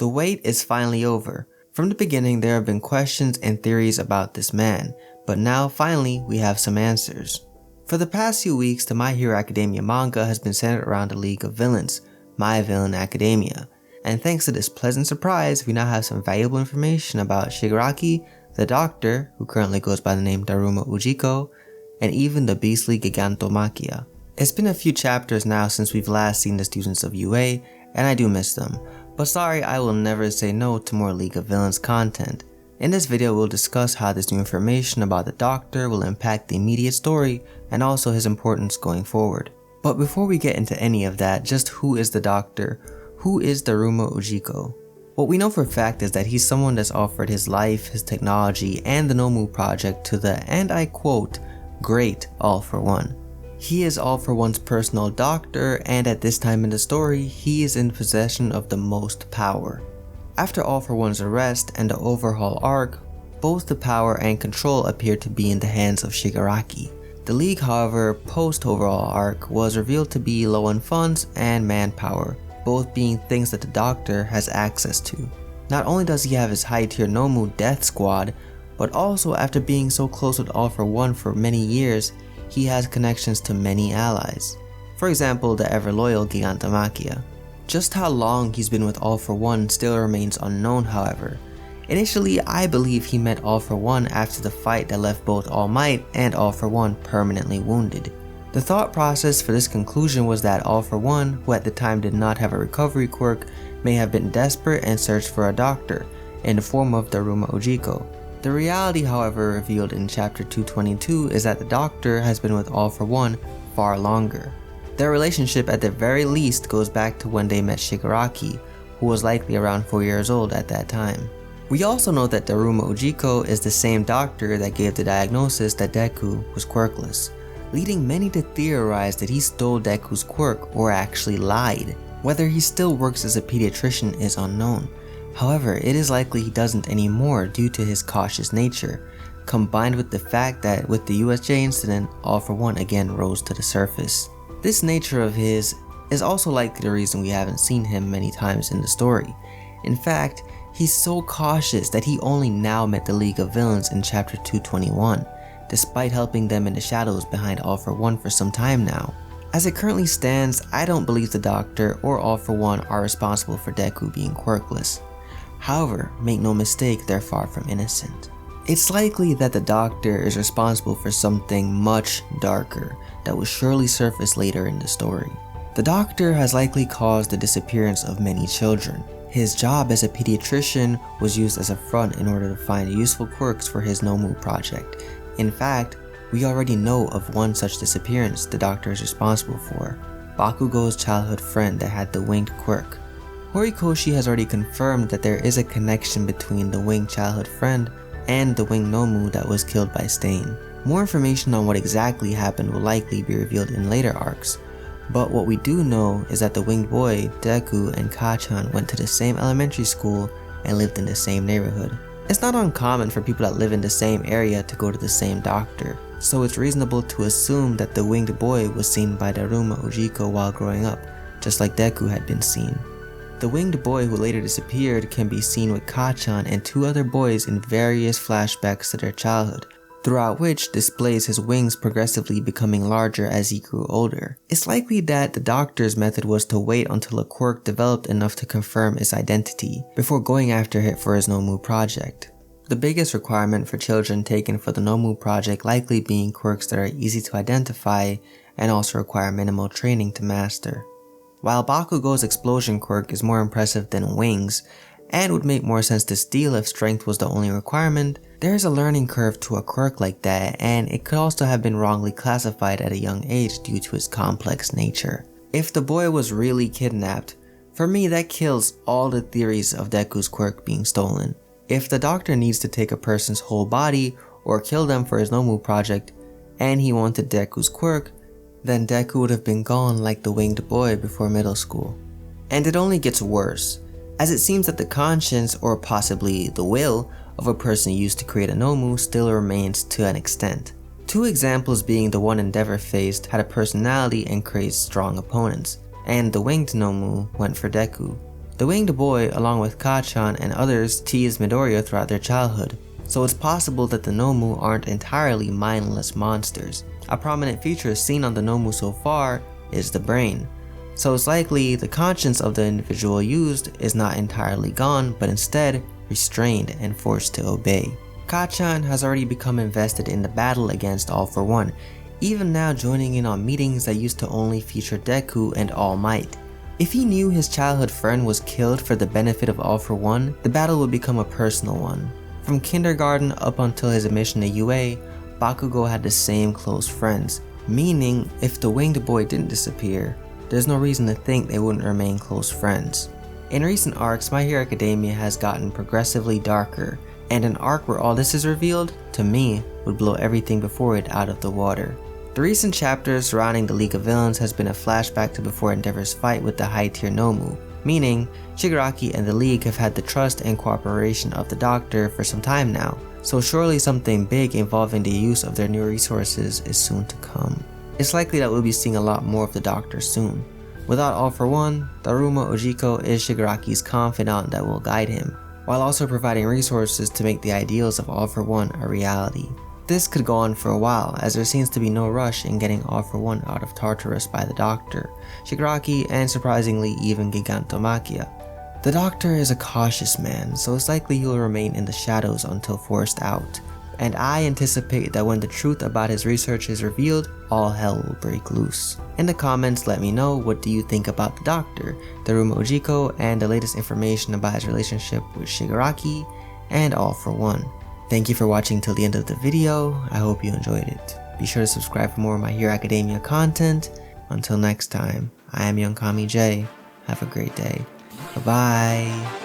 The wait is finally over. From the beginning there have been questions and theories about this man, but now finally we have some answers. For the past few weeks, the My Hero Academia manga has been centered around the League of Villains, My Villain Academia. And thanks to this pleasant surprise, we now have some valuable information about Shigaraki, the Doctor, who currently goes by the name Daruma Ujiko, and even the beastly Gigantomachia. It's been a few chapters now since we've last seen the students of UA, and I do miss them. But sorry, I will never say no to more League of Villains content. In this video, we'll discuss how this new information about the Doctor will impact the immediate story and also his importance going forward. But before we get into any of that, just who is the Doctor? Who is Daruma Ujiko? What we know for a fact is that he's someone that's offered his life, his technology, and the Nomu project to the, and I quote, great All For One. He is All For One's personal doctor, and at this time in the story, he is in possession of the most power. After All For One's arrest and the overhaul arc, both the power and control appear to be in the hands of Shigaraki. The League, however, post-overhaul arc was revealed to be low on funds and manpower, both being things that the Doctor has access to. Not only does he have his high-tier Nomu Death Squad, but also after being so close with All For One for many years, he has connections to many allies. For example, the ever-loyal Gigantomachia. Just how long he's been with All For One still remains unknown, however. Initially, I believe he met All For One after the fight that left both All Might and All For One permanently wounded. The thought process for this conclusion was that All For One, who at the time did not have a recovery quirk, may have been desperate and searched for a doctor, in the form of Daruma Ujiko. The reality, however, revealed in chapter 222 is that the Doctor has been with All For One far longer. Their relationship at the very least goes back to when they met Shigaraki, who was likely around 4 years old at that time. We also know that Daruma Ujiko is the same doctor that gave the diagnosis that Deku was quirkless, leading many to theorize that he stole Deku's quirk or actually lied. Whether he still works as a pediatrician is unknown. However, it is likely he doesn't anymore due to his cautious nature, combined with the fact that with the USJ incident, All For One again rose to the surface. This nature of his is also likely the reason we haven't seen him many times in the story. In fact, he's so cautious that he only now met the League of Villains in chapter 221, despite helping them in the shadows behind All For One for some time now. As it currently stands, I don't believe the Doctor or All For One are responsible for Deku being quirkless. However, make no mistake, they're far from innocent. It's likely that the Doctor is responsible for something much darker that will surely surface later in the story. The Doctor has likely caused the disappearance of many children. His job as a pediatrician was used as a front in order to find useful quirks for his Nomu project. In fact, we already know of one such disappearance the Doctor is responsible for, Bakugo's childhood friend that had the winged quirk. Horikoshi has already confirmed that there is a connection between the winged childhood friend and the winged Nomu that was killed by Stain. More information on what exactly happened will likely be revealed in later arcs, but what we do know is that the winged boy, Deku, and Kachan went to the same elementary school and lived in the same neighborhood. It's not uncommon for people that live in the same area to go to the same doctor, so it's reasonable to assume that the winged boy was seen by Daruma Ujiko while growing up, just like Deku had been seen. The winged boy who later disappeared can be seen with Kachan and two other boys in various flashbacks to their childhood, throughout which displays his wings progressively becoming larger as he grew older. It's likely that the Doctor's method was to wait until a quirk developed enough to confirm its identity, before going after it for his Nomu project. The biggest requirement for children taken for the Nomu project likely being quirks that are easy to identify and also require minimal training to master. While Bakugo's explosion quirk is more impressive than wings, and would make more sense to steal if strength was the only requirement, there is a learning curve to a quirk like that, and it could also have been wrongly classified at a young age due to its complex nature. If the boy was really kidnapped, for me that kills all the theories of Deku's quirk being stolen. If the Doctor needs to take a person's whole body or kill them for his Nomu project, and he wanted Deku's quirk, then Deku would have been gone like the winged boy before middle school. And it only gets worse, as it seems that the conscience, or possibly the will, of a person used to create a Nomu still remains to an extent. Two examples being the one Endeavor faced had a personality and created strong opponents, and the winged Nomu went for Deku. The winged boy, along with Kachan and others, teased Midoriya throughout their childhood, so it's possible that the Nomu aren't entirely mindless monsters. A prominent feature seen on the Nomu so far is the brain, so it's likely the conscience of the individual used is not entirely gone, but instead restrained and forced to obey. Kachan has already become invested in the battle against All For One, even now joining in on meetings that used to only feature Deku and All Might. If he knew his childhood friend was killed for the benefit of All For One, the battle would become a personal one. From kindergarten up until his admission to UA, Bakugo had the same close friends, meaning if the winged boy didn't disappear, there's no reason to think they wouldn't remain close friends. In recent arcs, My Hero Academia has gotten progressively darker, and an arc where all this is revealed, to me, would blow everything before it out of the water. The recent chapters surrounding the League of Villains has been a flashback to before Endeavor's fight with the high-tier Nomu, meaning Shigaraki and the League have had the trust and cooperation of the Doctor for some time now, so surely something big involving the use of their new resources is soon to come. It's likely that we'll be seeing a lot more of the Doctor soon. Without All For One, Daruma Ujiko is Shigaraki's confidant that will guide him, while also providing resources to make the ideals of All For One a reality. This could go on for a while, as there seems to be no rush in getting All For One out of Tartarus by the Doctor, Shigaraki, and surprisingly even Gigantomachia. The Doctor is a cautious man, so it's likely he will remain in the shadows until forced out, and I anticipate that when the truth about his research is revealed, all hell will break loose. In the comments, let me know, what do you think about the Doctor, Daruma Ujiko, and the latest information about his relationship with Shigaraki and All For One. Thank you for watching till the end of the video. I hope you enjoyed it. Be sure to subscribe for more My Hero Academia content. Until next time, I am Young Kami J. Have a great day. Bye bye.